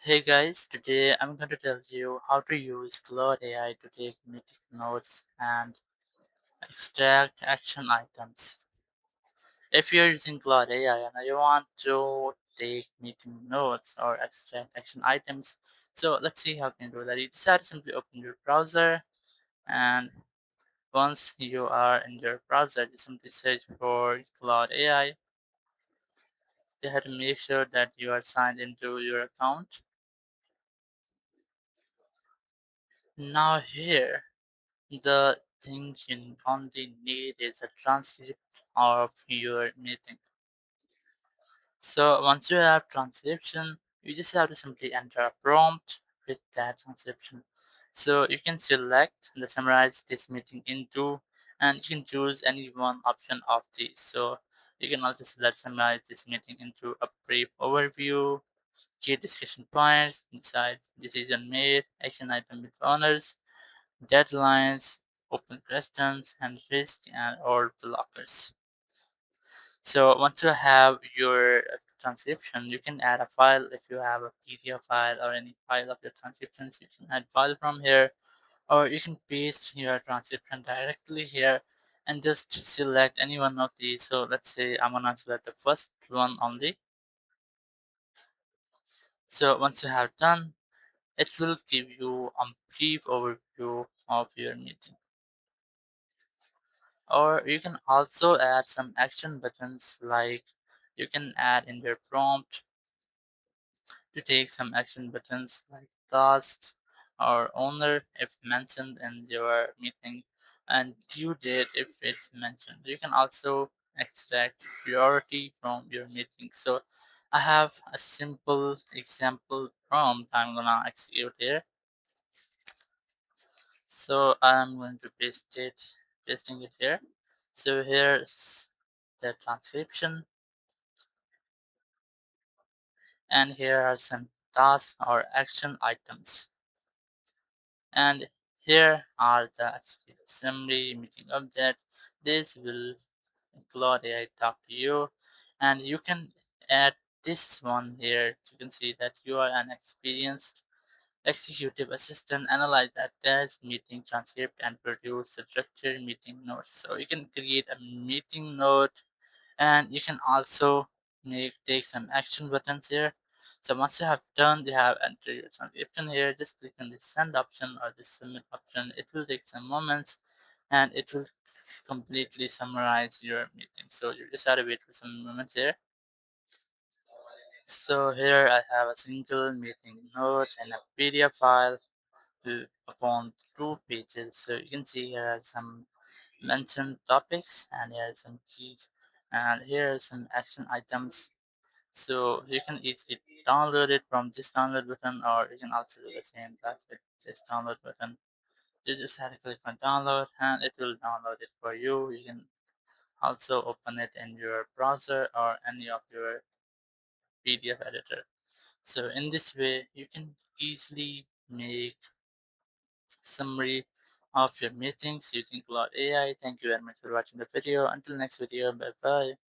Hey guys, today I'm going to tell you how to use Claude AI to take meeting notes and extract action items. If you're using Claude AI and you want to take meeting notes or extract action items, so let's see how you can do that. You just have to simply open your browser, and once you are in your browser, you simply search for Claude AI. You have to make sure that you are signed into your account. Now here, the thing you only need is a transcript of your meeting. So once you have transcription, you just have to simply enter a prompt with that transcription. So you can select the summarize this meeting into, and you can choose any one option of these. So you can also select summarize this meeting into a brief overview, key discussion points, decide decision made, action item with owners, deadlines, open questions, and risk and or blockers. So once you have your transcription, you can add a file if you have a PDF file or any file of your transcriptions. You can add file from here, or you can paste your transcription directly here and just select any one of these. So let's say I'm gonna select the first one only. So once you have done, it will give you a brief overview of your meeting. Or you can also add some action buttons, like you can add in your prompt to take some action buttons like tasks or owner if mentioned in your meeting, and due date if it's mentioned. You can also extract priority from your meeting. So I have a simple example prompt I'm gonna execute here. So I'm going to pasting it here. So here's the transcription, and here are some tasks or action items. And here are the executive summary, meeting object. This will Claude AI talk to you, and you can add this one here. You can see that you are an experienced executive assistant. Analyze that test meeting transcript and produce a structured meeting notes. So you can create a meeting note, and you can also take some action buttons here. So once you have done, you have entered your transcription here, just click on the send option or the submit option. It will take some moments, and it will completely summarize your meeting. So you just have to wait for some moments here. So here I have a single meeting note and a PDF file upon 2 pages. So you can see here are some mentioned topics, and here are some keys, and here are some action items. So you can easily download it from this download button, or you can also do the same task with this download button. You just have to click on download, and it will download it for you. You can also open it in your browser or any of your PDF editor. So in this way, you can easily make summary of your meetings using Claude AI. Thank you very much for watching the video. Until next video, bye bye.